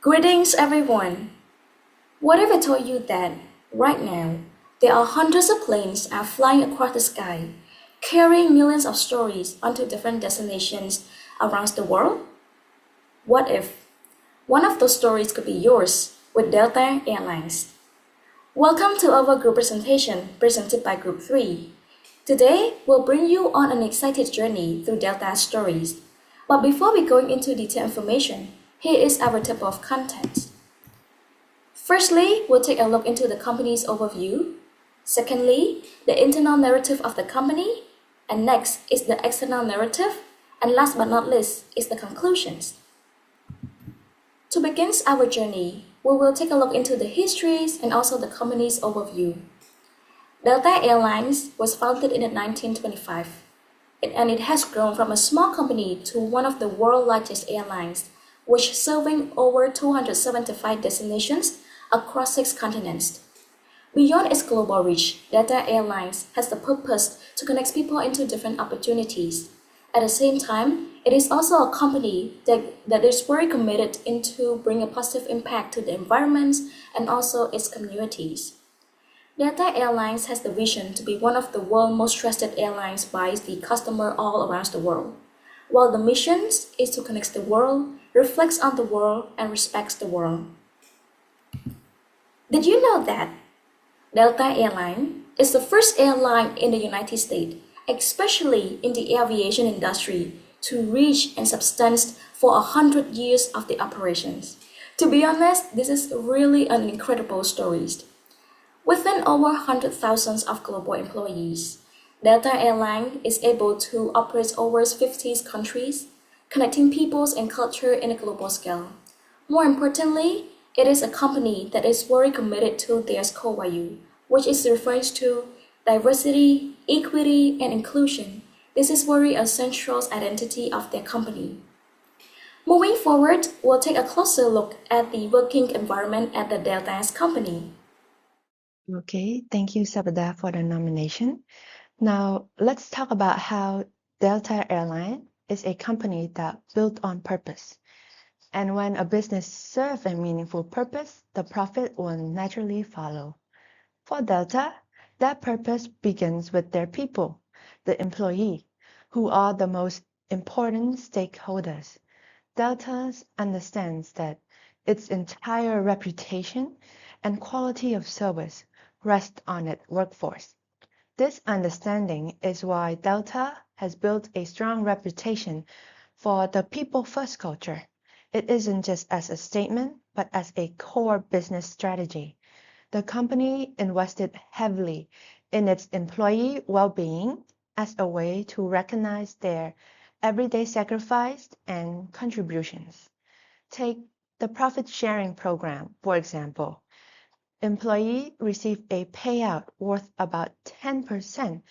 Greetings, everyone. What if I told you that right now there are hundreds of planes are flying across the sky, carrying millions of stories onto different destinations around the world? What if one of those stories could be yours with Delta Airlines? Welcome to our group presentation presented by Group 3. Today, we'll bring you on an exciting journey through Delta's stories. But before we go into detailed information, here is our table of contents. Firstly, we'll take a look into the company's overview. Secondly, the internal narrative of the company. And next is the external narrative. And last but not least is the conclusions. To begin our journey, we will take a look into the histories and also the company's overview. Delta Airlines was founded in 1925, and it has grown from a small company to one of the world's largest airlines, which serving over 275 destinations across 6 continents. Beyond its global reach, Delta Airlines has the purpose to connect people into different opportunities. At the same time, it is also a company that is very committed into bringing a positive impact to the environment and also its communities. Delta Airlines has the vision to be one of the world's most trusted airlines by the customer all around the world, while the mission is to connect the world, reflects on the world, and respects the world. Did you know that Delta Airline is the first airline in the United States, especially in the aviation industry, to reach and substance for 100 years of the operations? To be honest, this is really an incredible story. Within over 100,000 of global employees, Delta Airline is able to operate over 50 countries, connecting peoples and culture in a global scale. More importantly, it is a company that is very committed to their core value, which is referred to diversity, equity, and inclusion. This is very essential identity of their company. Moving forward, we'll take a closer look at the working environment at the Delta's company. Okay, thank you, Sabada, for the nomination. Now, let's talk about how Delta Airline is a company that built on purpose. And when a business serves a meaningful purpose, the profit will naturally follow. For Delta, that purpose begins with their people, the employee, who are the most important stakeholders. Delta understands that its entire reputation and quality of service rest on its workforce. This understanding is why Delta has built a strong reputation for the people-first culture. It isn't just as a statement, but as a core business strategy. The company invested heavily in its employee well-being as a way to recognize their everyday sacrifice and contributions. Take the profit sharing program, for example. Employees receive a payout worth about 10%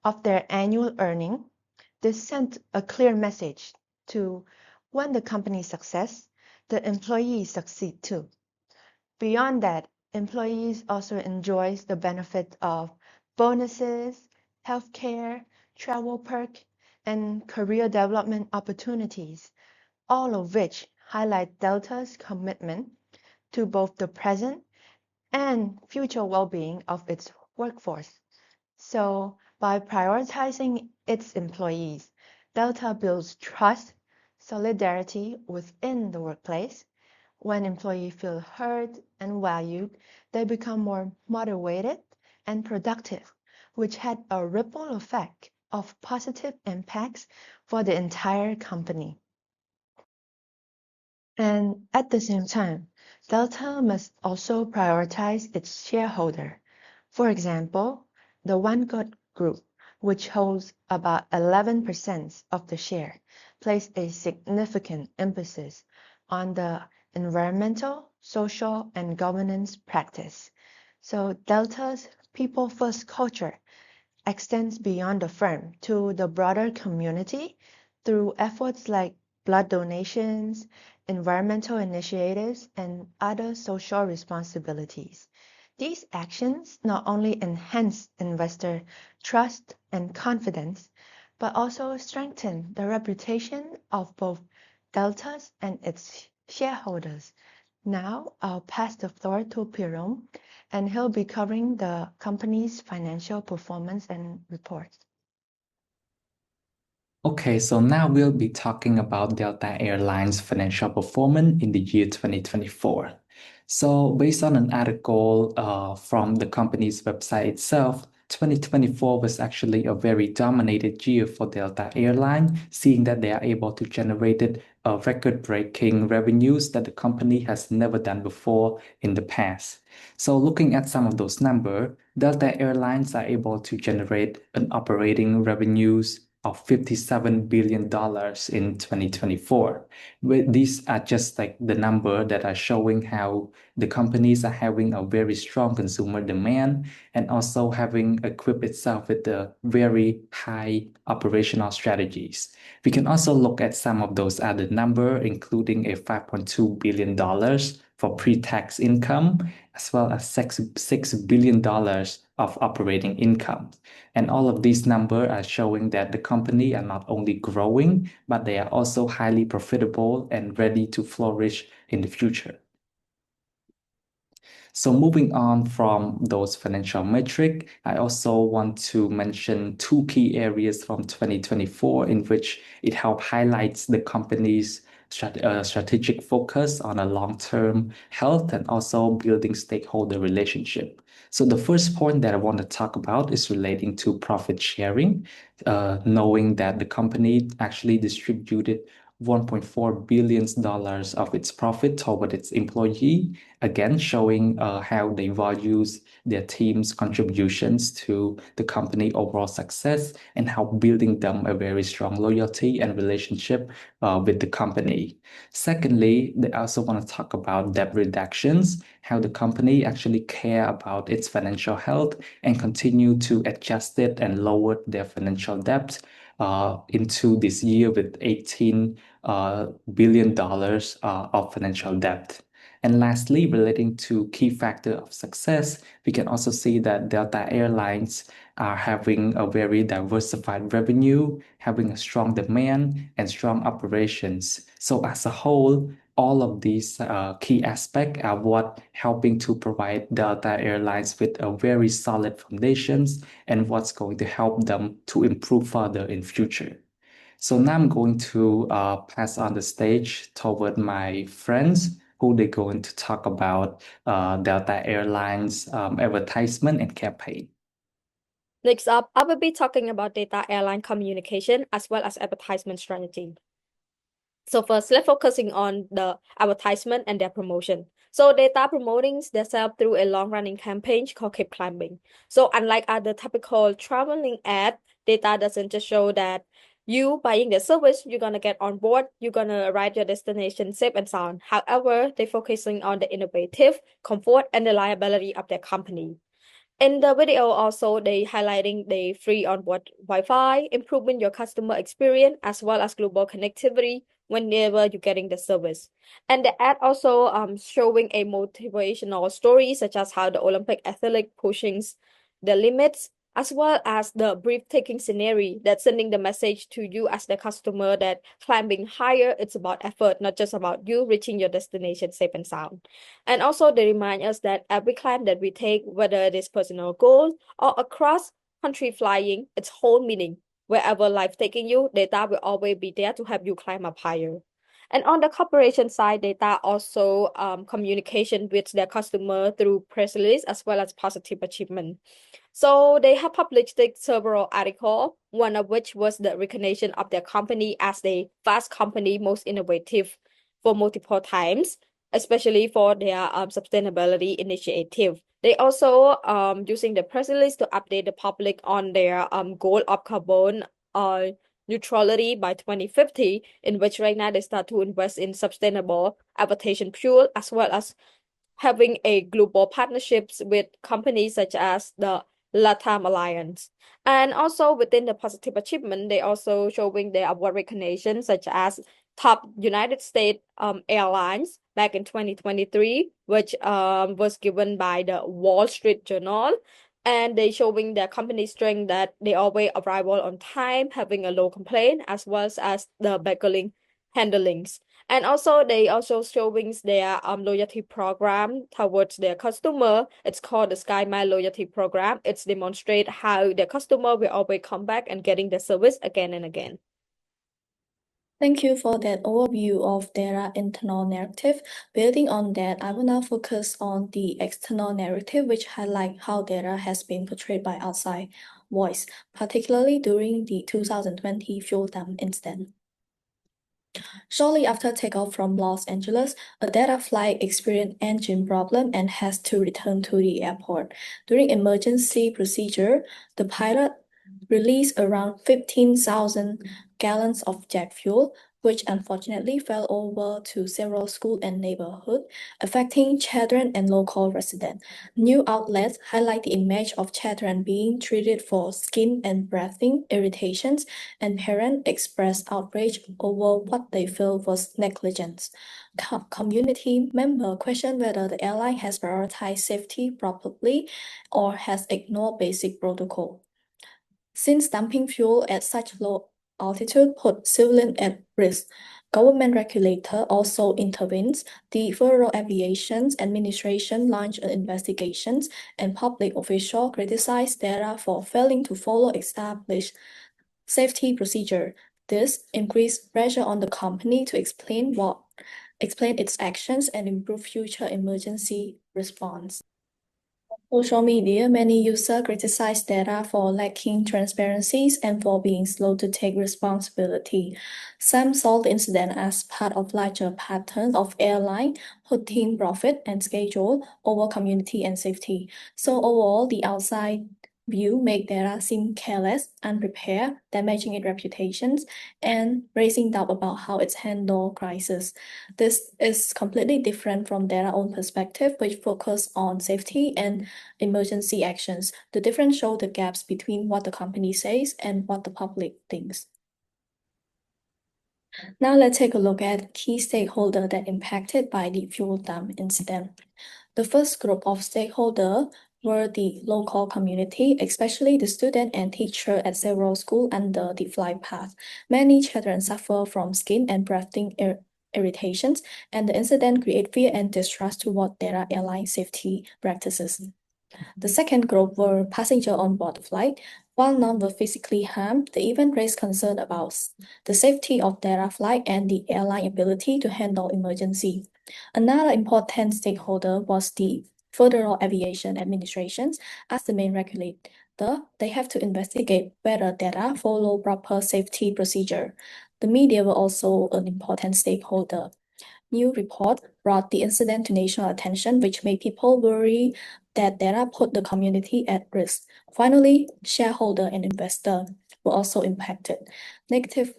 of their annual earning. This sent a clear message to when the company success, the employees succeed too. Beyond that, employees also enjoy the benefit of bonuses, healthcare, travel perk, and career development opportunities, all of which highlight Delta's commitment to both the present and future well-being of its workforce. So, by prioritizing its employees, Delta builds trust, solidarity within the workplace. When employees feel heard and valued, they become more motivated and productive, which had a ripple effect of positive impacts for the entire company. And at the same time, Delta must also prioritize its shareholder. For example, the Vanguard Group, which holds about 11% of the share, placed a significant emphasis on the environmental, social, and governance practice. So Delta's people-first culture extends beyond the firm to the broader community through efforts like blood donations, environmental initiatives, and other social responsibilities. These actions not only enhance investor trust and confidence, but also strengthen the reputation of both Delta's and its shareholders Now I'll pass the floor to Pirom, and he'll be covering the company's financial performance and reports. Okay, so now we'll be talking about Delta Airlines' financial performance in the year 2024. So, based on an article from the company's website itself, 2024 was actually a very dominated year for Delta Airlines, seeing that they are able to generate record-breaking revenues that the company has never done before in the past. So, looking at some of those numbers, Delta Airlines are able to generate an operating revenues of $57 billion in 2024. These are just like the number that are showing how the companies are having a very strong consumer demand and also having equipped itself with the very high operational strategies. We can also look at some of those other numbers, including a $5.2 billion for pre-tax income, as well as $6 billion of operating income. And all of these numbers are showing that the company are not only growing, but they are also highly profitable and ready to flourish in the future. So moving on from those financial metrics, I also want to mention two key areas from 2024 in which it helped highlights the company's strategic focus on a long-term health and also building stakeholder relationship. So the first point that I want to talk about is relating to profit sharing, knowing that the company actually distributed $1.4 billion of its profit toward its employee, again showing how they values their team's contributions to the company overall success and how building them a very strong loyalty and relationship with the company. Secondly, they also want to talk about debt reductions, how the company actually care about its financial health and continue to adjust it and lower their financial debt into this year with $18 billion of financial debt. And lastly, relating to key factor of success, we can also see that Delta Airlines are having a very diversified revenue, having a strong demand and strong operations. So as a whole, all of these key aspects are what helping to provide Delta Airlines with a very solid foundations and what's going to help them to improve further in future. So now I'm going to pass on the stage toward my friends who they're going to talk about Delta Airlines advertisement and campaign. Next up, I will be talking about Delta Airline communication as well as advertisement strategy. So first, let's focusing on the advertisement and their promotion. So Delta promoting themselves through a long-running campaign called Keep Climbing. So unlike other typical traveling ad, Delta doesn't just show that you buying the service, you're gonna get on board, you're gonna arrive your destination safe and sound. However, they're focusing on the innovative, comfort, and reliability of their company. In the video also, they highlighting the free onboard Wi-Fi, improving your customer experience as well as global connectivity whenever you're getting the service. And the ad also showing a motivational story such as how the Olympic athlete pushing the limits as well as the breathtaking scenery that's sending the message to you as the customer that climbing higher, it's about effort, not just about you reaching your destination safe and sound. And also they remind us that every climb that we take, whether it is personal goal or across country flying, its whole meaning. Wherever life taking you, data will always be there to help you climb up higher. And on the corporation side, data also communication with their customer through press release as well as positive achievement. So they have published several articles, one of which was the recognition of their company as the fast company most innovative for multiple times, especially for their sustainability initiative. They also using the press release to update the public on their goal of carbon neutrality by 2050, in which right now they start to invest in sustainable aviation fuel as well as having a global partnerships with companies such as the LATAM Alliance. And also within the positive achievement, they also showing their award recognition such as top United States airlines back in 2023, which was given by the Wall Street Journal. And they showing their company strength that they always arrival on time, having a low complaint, as well as the bagging handlings. And also they also showing their loyalty program towards their customer. It's called the Sky My Loyalty Program. It's demonstrate how the customer will always come back and getting the service again and again. Thank you for that overview of their internal narrative. Building on that, I will now focus on the external narrative, which highlight how data has been portrayed by outside voice, particularly during the 2020 fuel dump incident. Shortly after takeoff from Los Angeles, a data flight experienced engine problem and has to return to the airport. During emergency procedure, the pilot released around 15,000 gallons of jet fuel, which unfortunately fell over to several schools and neighborhoods, affecting children and local residents. New outlets highlight the image of children being treated for skin and breathing irritations, and parents express outrage over what they feel was negligence. Community members question whether the airline has prioritized safety properly or has ignored basic protocol. Since dumping fuel at such low altitude put civilians at risk, government regulator also intervenes. The Federal Aviation Administration launched investigations, and public officials criticized DARA for failing to follow established safety procedure. This increased pressure on the company to explain its actions and improve future emergency response. Social media, many users criticize data for lacking transparencies and for being slow to take responsibility. Some saw the incident as part of larger pattern of airline putting profit and schedule over community and safety. So overall, the outside view make data seem careless, unprepared, damaging its reputations, and raising doubt about how it's handled crisis. This is completely different from their own perspective, which focus on safety and emergency actions. The difference show the gaps between what the company says and what the public thinks. Now let's take a look at key stakeholders that impacted by the fuel dump incident. The first group of stakeholders were the local community, especially the student and teacher at several schools under the flight path. Many children suffer from skin and breathing irritations, and the incident created fear and distrust toward their airline safety practices. The second group were passengers on board the flight. While none were physically harmed, the event raised concern about the safety of their flight and the airline ability to handle emergency. Another important stakeholder was the Federal Aviation Administration. As the main regulator, they have to investigate whether data follow proper safety procedure. The media were also an important stakeholder. New report brought the incident to national attention, which made people worry that data put the community at risk. Finally, shareholder and investor were also impacted. Negative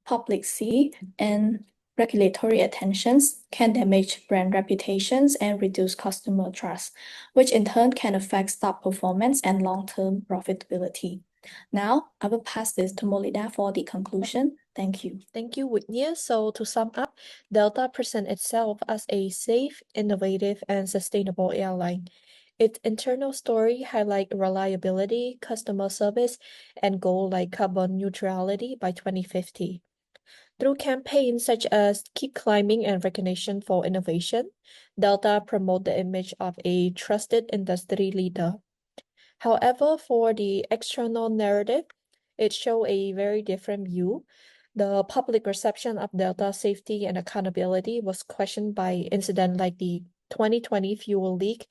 publicity and regulatory attentions can damage brand reputations and reduce customer trust, which in turn can affect stock performance and long-term profitability. Now, I will pass this to Molida for the conclusion. Thank you. Thank you, Whitney. So to sum up, Delta presents itself as a safe, innovative, and sustainable airline. Its internal story highlight reliability, customer service, and goal like carbon neutrality by 2050. Through campaigns such as Keep Climbing and recognition for innovation, Delta promote the image of a trusted industry leader. However, for the external narrative, it shows a very different view. The public perception of Delta safety and accountability was questioned by incidents like the 2020 fuel leak,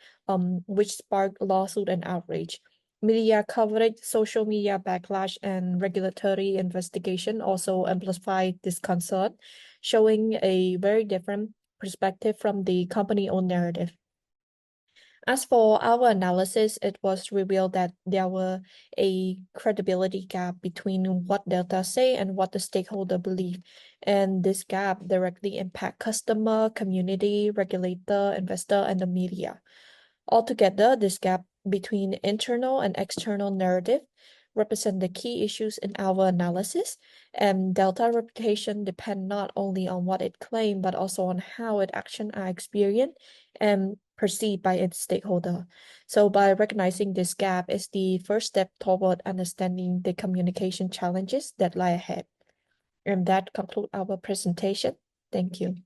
which sparked lawsuit and outrage. Media coverage, social media backlash, and regulatory investigation also amplified this concern, showing a very different perspective from the company-owned narrative. As for our analysis, it was revealed that there were a credibility gap between what Delta say and what the stakeholder believe. And this gap directly impact customer, community, regulator, investor, and the media. Altogether, this gap between internal and external narrative represent the key issues in our analysis, and Delta reputation depend not only on what it claimed, but also on how its actions are experienced and perceived by its stakeholder. So by recognizing this gap is the first step toward understanding the communication challenges that lie ahead. And that concludes our presentation. Thank you.